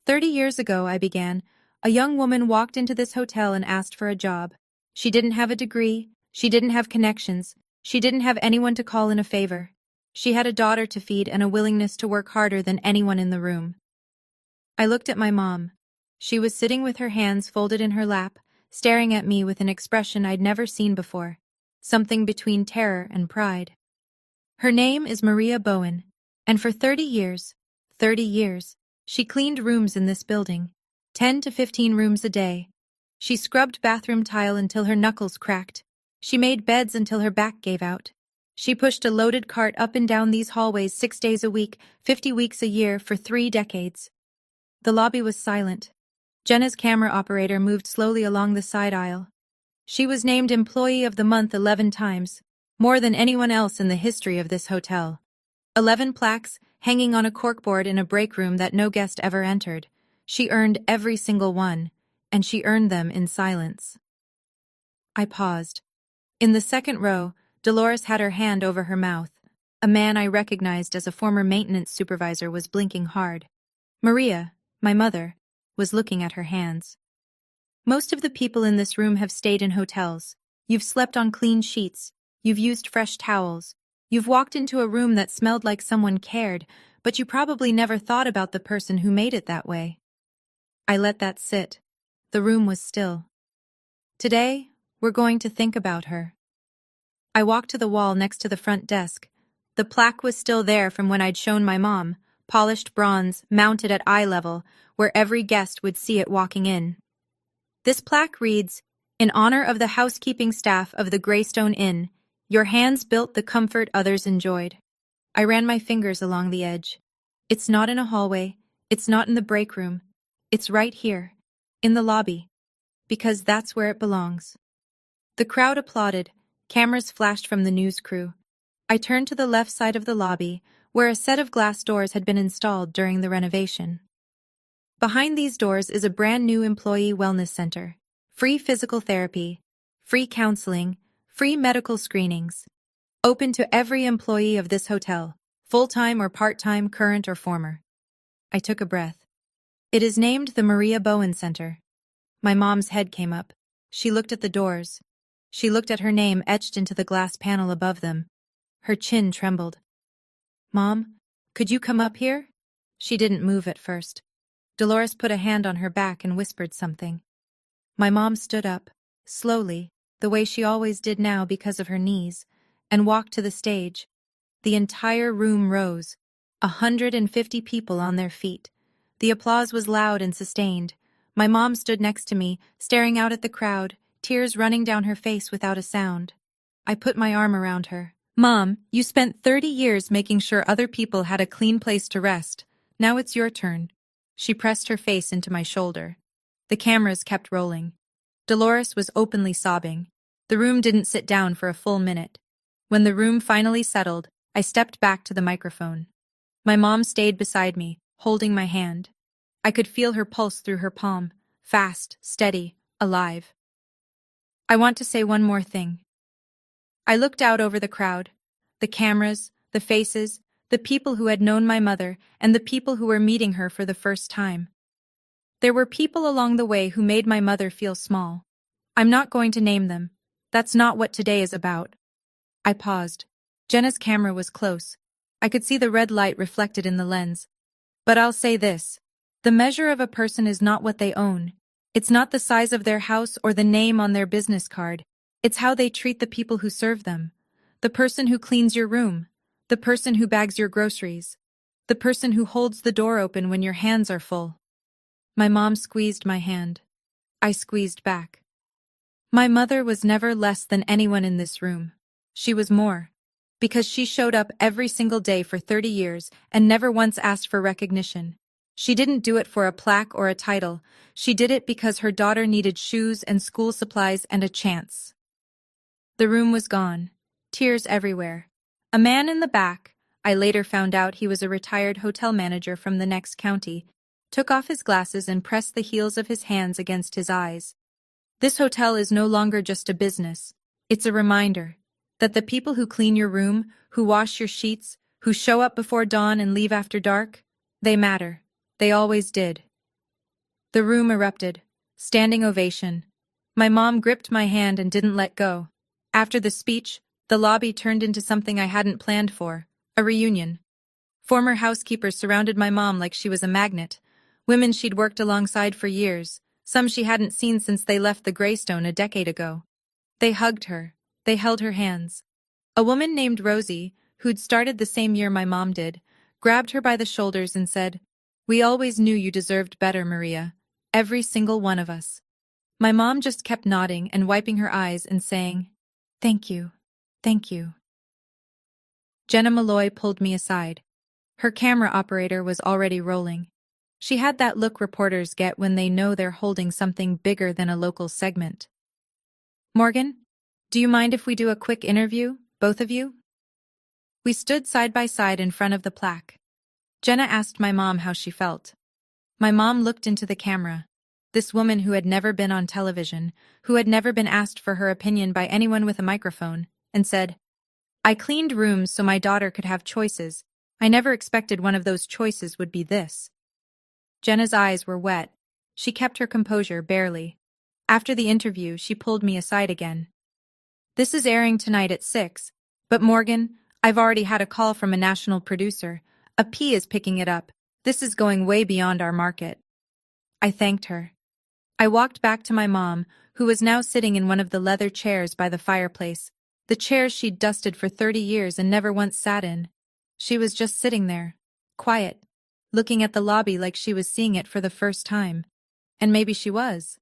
30 years ago, I began, a young woman walked into this hotel and asked for a job. She didn't have a degree, she didn't have connections, she didn't have anyone to call in a favor. She had a daughter to feed and a willingness to work harder than anyone in the room. I looked at my mom. She was sitting with her hands folded in her lap, staring at me with an expression I'd never seen before, something between terror and pride. Her name is Maria Bowen, and for 30 years, she cleaned rooms in this building, 10 to 15 rooms a day. She scrubbed bathroom tile until her knuckles cracked. She made beds until her back gave out. She pushed a loaded cart up and down these hallways 6 days a week, 50 weeks a year for 3 decades. The lobby was silent. Jenna's camera operator moved slowly along the side aisle. She was named Employee of the Month 11 times, more than anyone else in the history of this hotel. 11 plaques hanging on a corkboard in a break room that no guest ever entered. She earned every single one, and she earned them in silence. I paused. In the second row, Dolores had her hand over her mouth. A man I recognized as a former maintenance supervisor was blinking hard. Maria, my mother, was looking at her hands. Most of the people in this room have stayed in hotels. You've slept on clean sheets. You've used fresh towels. You've walked into a room that smelled like someone cared, but you probably never thought about the person who made it that way. I let that sit. The room was still. Today, we're going to think about her. I walked to the wall next to the front desk. The plaque was still there from when I'd shown my mom, polished bronze, mounted at eye level, where every guest would see it walking in. This plaque reads, "In honor of the housekeeping staff of the Greystone Inn, your hands built the comfort others enjoyed." I ran my fingers along the edge. It's not in a hallway. It's not in the break room. It's right here, in the lobby, because that's where it belongs. The crowd applauded. Cameras flashed from the news crew. I turned to the left side of the lobby, where a set of glass doors had been installed during the renovation. Behind these doors is a brand new employee wellness center. Free physical therapy, free counseling, free medical screenings. Open to every employee of this hotel, full-time or part-time, current or former. I took a breath. It is named the Maria Bowen Center. My mom's head came up. She looked at the doors. She looked at her name etched into the glass panel above them. Her chin trembled. "Mom, could you come up here?" She didn't move at first. Dolores put a hand on her back and whispered something. My mom stood up, slowly, the way she always did now because of her knees, and walked to the stage. The entire room rose, 150 people on their feet. The applause was loud and sustained. My mom stood next to me, staring out at the crowd, tears running down her face without a sound. I put my arm around her. "Mom, you spent 30 years making sure other people had a clean place to rest. Now it's your turn." She pressed her face into my shoulder. The cameras kept rolling. Dolores was openly sobbing. The room didn't sit down for a full minute. When the room finally settled, I stepped back to the microphone. My mom stayed beside me, holding my hand. I could feel her pulse through her palm, fast, steady, alive. "I want to say one more thing." I looked out over the crowd, the cameras, the faces, the people who had known my mother, and the people who were meeting her for the first time. There were people along the way who made my mother feel small. I'm not going to name them. That's not what today is about. I paused. Jenna's camera was close. I could see the red light reflected in the lens. But I'll say this. The measure of a person is not what they own. It's not the size of their house or the name on their business card. It's how they treat the people who serve them. The person who cleans your room. The person who bags your groceries. The person who holds the door open when your hands are full. My mom squeezed my hand. I squeezed back. My mother was never less than anyone in this room. She was more. Because she showed up every single day for 30 years and never once asked for recognition. She didn't do it for a plaque or a title. She did it because her daughter needed shoes and school supplies and a chance. The room was gone. Tears everywhere. A man in the back, I later found out he was a retired hotel manager from the next county, took off his glasses and pressed the heels of his hands against his eyes. This hotel is no longer just a business. It's a reminder that the people who clean your room, who wash your sheets, who show up before dawn and leave after dark, they matter. They always did. The room erupted. Standing ovation. My mom gripped my hand and didn't let go. After the speech, the lobby turned into something I hadn't planned for, a reunion. Former housekeepers surrounded my mom like she was a magnet, women she'd worked alongside for years, some she hadn't seen since they left the Greystone a decade ago. They hugged her. They held her hands. A woman named Rosie, who'd started the same year my mom did, grabbed her by the shoulders and said, "We always knew you deserved better, Maria. Every single one of us." My mom just kept nodding and wiping her eyes and saying, "Thank you. Thank you." Jenna Malloy pulled me aside. Her camera operator was already rolling. She had that look reporters get when they know they're holding something bigger than a local segment. "Morgan, do you mind if we do a quick interview, both of you?" We stood side by side in front of the plaque. Jenna asked my mom how she felt. My mom looked into the camera. This woman who had never been on television, who had never been asked for her opinion by anyone with a microphone, and said, "I cleaned rooms so my daughter could have choices. I never expected one of those choices would be this." Jenna's eyes were wet. She kept her composure barely. After the interview, she pulled me aside again. "This is airing tonight at 6, but Morgan, I've already had a call from a national producer. A P is picking it up. This is going way beyond our market." I thanked her. I walked back to my mom, who was now sitting in one of the leather chairs by the fireplace, the chairs she'd dusted for 30 years and never once sat in. She was just sitting there, quiet, looking at the lobby like she was seeing it for the first time. And maybe she was.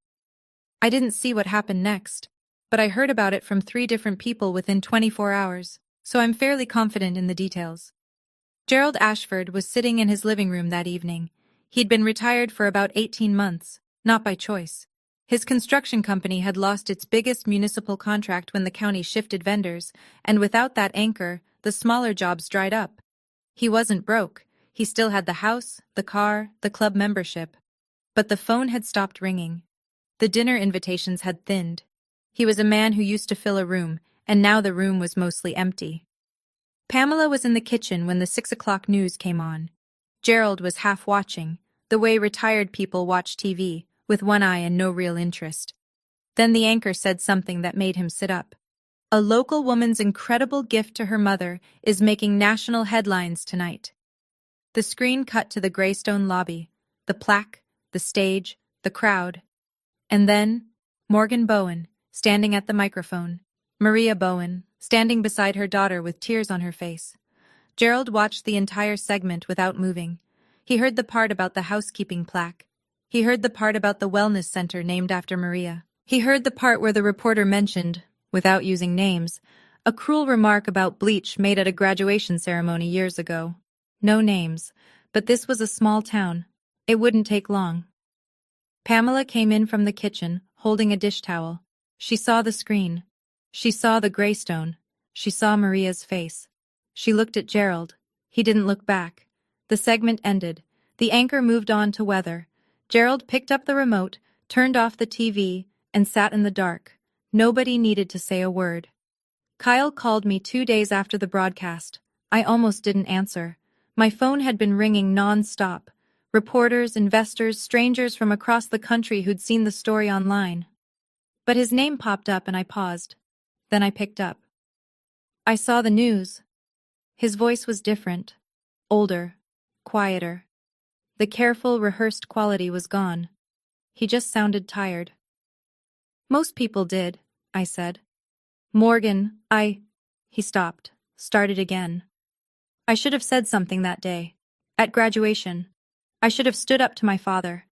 I didn't see what happened next, but I heard about it from 3 different people within 24 hours, so I'm fairly confident in the details. Gerald Ashford was sitting in his living room that evening. He'd been retired for about 18 months, not by choice. His construction company had lost its biggest municipal contract when the county shifted vendors, and without that anchor, the smaller jobs dried up. He wasn't broke. He still had the house, the car, the club membership. But the phone had stopped ringing. The dinner invitations had thinned. He was a man who used to fill a room, and now the room was mostly empty. Pamela was in the kitchen when the 6 o'clock news came on. Gerald was half watching, the way retired people watch TV, with one eye and no real interest. Then the anchor said something that made him sit up. A local woman's incredible gift to her mother is making national headlines tonight. The screen cut to the Greystone lobby, the plaque, the stage, the crowd. And then, Morgan Bowen, standing at the microphone. Maria Bowen, standing beside her daughter with tears on her face. Gerald watched the entire segment without moving. He heard the part about the housekeeping plaque. He heard the part about the wellness center named after Maria. He heard the part where the reporter mentioned, without using names, a cruel remark about bleach made at a graduation ceremony years ago. No names, but this was a small town. It wouldn't take long. Pamela came in from the kitchen, holding a dish towel. She saw the screen. She saw the Greystone. She saw Maria's face. She looked at Gerald. He didn't look back. The segment ended. The anchor moved on to weather. Gerald picked up the remote, turned off the TV, and sat in the dark. Nobody needed to say a word. Kyle called me 2 days after the broadcast. I almost didn't answer. My phone had been ringing non-stop. Reporters, investors, strangers from across the country who'd seen the story online. But his name popped up and I paused. Then I picked up. I saw the news. His voice was different. Older. Quieter. The careful, rehearsed quality was gone. He just sounded tired. Most people did, I said. Morgan, He stopped, started again. I should have said something that day. At graduation. I should have stood up to my father.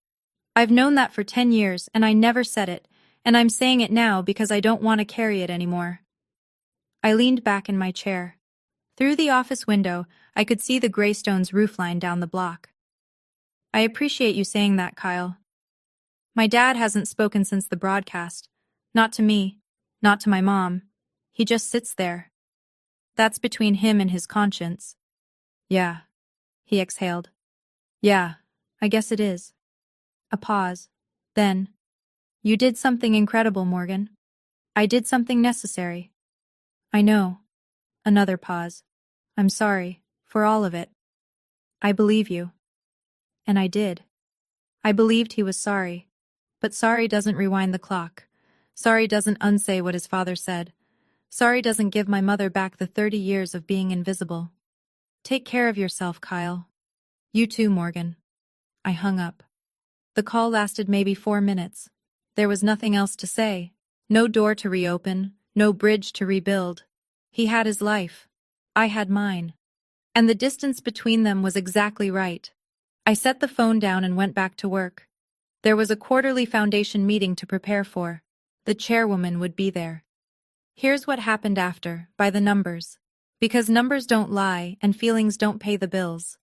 I've known that for 10 years and I never said it, and I'm saying it now because I don't want to carry it anymore. I leaned back in my chair. Through the office window, I could see the Greystone's roofline down the block. I appreciate you saying that, Kyle. My dad hasn't spoken since the broadcast. Not to me. Not to my mom. He just sits there. That's between him and his conscience. Yeah. He exhaled. Yeah, I guess it is. A pause. Then. You did something incredible, Morgan. I did something necessary. I know. Another pause. I'm sorry, for all of it. I believe you. And I did. I believed he was sorry. But sorry doesn't rewind the clock. Sorry doesn't unsay what his father said. Sorry doesn't give my mother back the 30 years of being invisible. Take care of yourself, Kyle. You too, Morgan. I hung up. The call lasted maybe 4 minutes. There was nothing else to say. No door to reopen, no bridge to rebuild. He had his life. I had mine. And the distance between them was exactly right. I set the phone down and went back to work. There was a quarterly foundation meeting to prepare for. The chairwoman would be there. Here's what happened after, by the numbers. Because numbers don't lie and feelings don't pay the bills.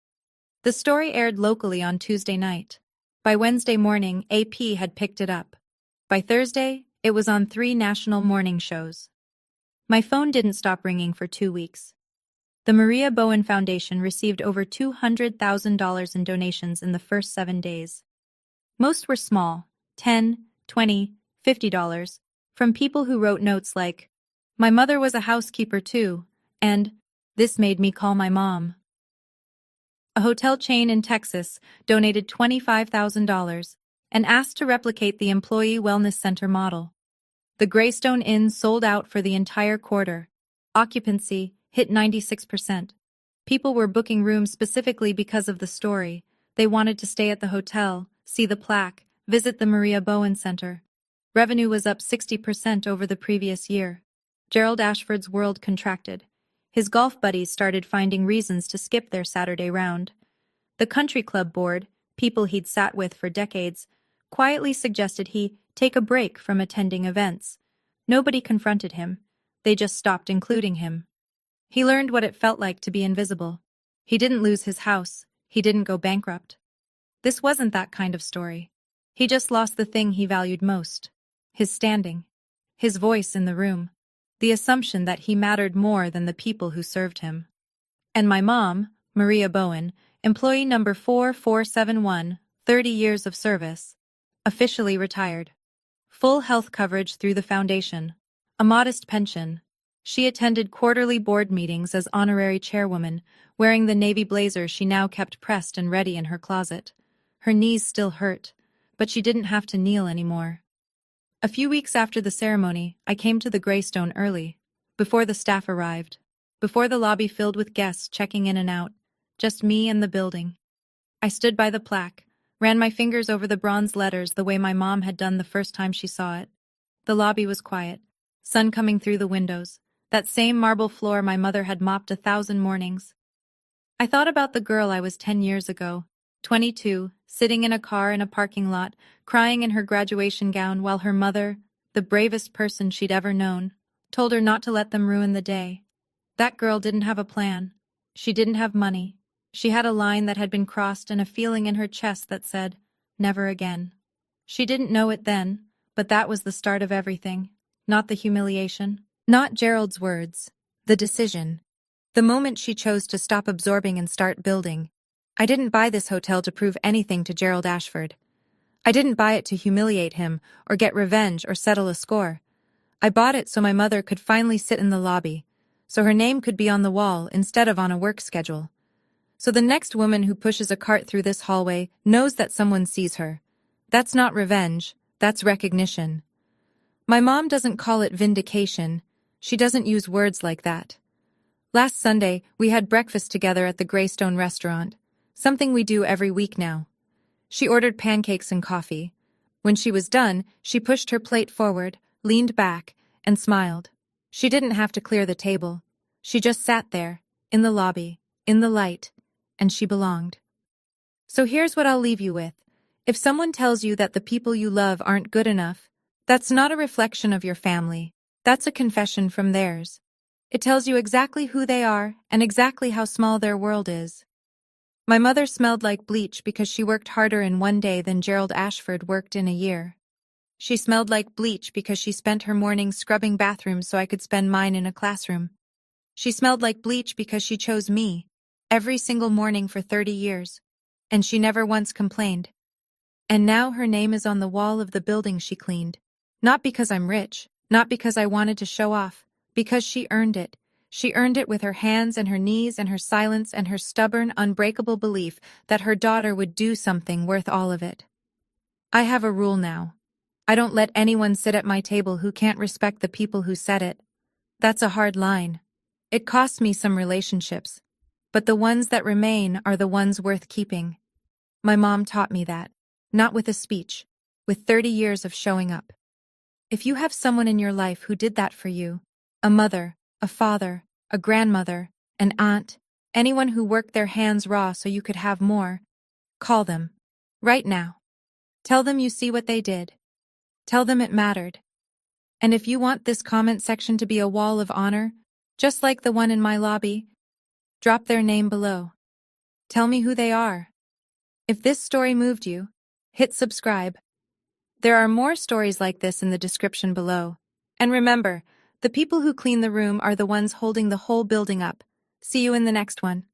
The story aired locally on Tuesday night. By Wednesday morning, AP had picked it up. By Thursday, it was on 3 national morning shows. My phone didn't stop ringing for 2 weeks. The Maria Bowen Foundation received over $200,000 in donations in the first 7 days. Most were small, $10, $20, $50, from people who wrote notes like, "My mother was a housekeeper too," and "This made me call my mom." A hotel chain in Texas donated $25,000 and asked to replicate the Employee Wellness Center model. The Greystone Inn sold out for the entire quarter. Occupancy hit 96%. People were booking rooms specifically because of the story. They wanted to stay at the hotel, see the plaque, visit the Maria Bowen Center. Revenue was up 60% over the previous year. Gerald Ashford's world contracted. His golf buddies started finding reasons to skip their Saturday round. The country club board, people he'd sat with for decades, quietly suggested he take a break from attending events. Nobody confronted him. They just stopped including him. He learned what it felt like to be invisible. He didn't lose his house. He didn't go bankrupt. This wasn't that kind of story. He just lost the thing he valued most. His standing. His voice in the room. The assumption that he mattered more than the people who served him. And my mom, Maria Bowen, employee number 4471, 30 years of service, officially retired. Full health coverage through the foundation. A modest pension. She attended quarterly board meetings as honorary chairwoman, wearing the navy blazer she now kept pressed and ready in her closet. Her knees still hurt, but she didn't have to kneel anymore. A few weeks after the ceremony, I came to the Greystone early, before the staff arrived, before the lobby filled with guests checking in and out, just me and the building. I stood by the plaque, ran my fingers over the bronze letters the way my mom had done the first time she saw it. The lobby was quiet, sun coming through the windows, that same marble floor my mother had mopped 1,000 mornings. I thought about the girl I was 10 years ago, 22, sitting in a car in a parking lot, crying in her graduation gown while her mother, the bravest person she'd ever known, told her not to let them ruin the day. That girl didn't have a plan. She didn't have money. She had a line that had been crossed and a feeling in her chest that said, never again. She didn't know it then, but that was the start of everything. Not the humiliation. Not Gerald's words. The decision. The moment she chose to stop absorbing and start building. I didn't buy this hotel to prove anything to Gerald Ashford. I didn't buy it to humiliate him, or get revenge, or settle a score. I bought it so my mother could finally sit in the lobby, so her name could be on the wall instead of on a work schedule. So the next woman who pushes a cart through this hallway knows that someone sees her. That's not revenge, that's recognition. My mom doesn't call it vindication. She doesn't use words like that. Last Sunday, we had breakfast together at the Greystone restaurant, something we do every week now. She ordered pancakes and coffee. When she was done, she pushed her plate forward, leaned back, and smiled. She didn't have to clear the table. She just sat there, in the lobby, in the light, and she belonged. So here's what I'll leave you with. If someone tells you that the people you love aren't good enough, that's not a reflection of your family. That's a confession from theirs. It tells you exactly who they are and exactly how small their world is. My mother smelled like bleach because she worked harder in one day than Gerald Ashford worked in a year. She smelled like bleach because she spent her mornings scrubbing bathrooms so I could spend mine in a classroom. She smelled like bleach because she chose me, every single morning for 30 years, and she never once complained. And now her name is on the wall of the building she cleaned. Not because I'm rich, not because I wanted to show off, because she earned it. She earned it with her hands and her knees and her silence and her stubborn, unbreakable belief that her daughter would do something worth all of it. I have a rule now. I don't let anyone sit at my table who can't respect the people who set it. That's a hard line. It costs me some relationships, but the ones that remain are the ones worth keeping. My mom taught me that, not with a speech, with 30 years of showing up. If you have someone in your life who did that for you, a mother, a father, a grandmother, an aunt, anyone who worked their hands raw so you could have more, call them. Right now. Tell them you see what they did. Tell them it mattered. And if you want this comment section to be a wall of honor, just like the one in my lobby, drop their name below. Tell me who they are. If this story moved you, hit subscribe. There are more stories like this in the description below. And remember, the people who clean the room are the ones holding the whole building up. See you in the next one.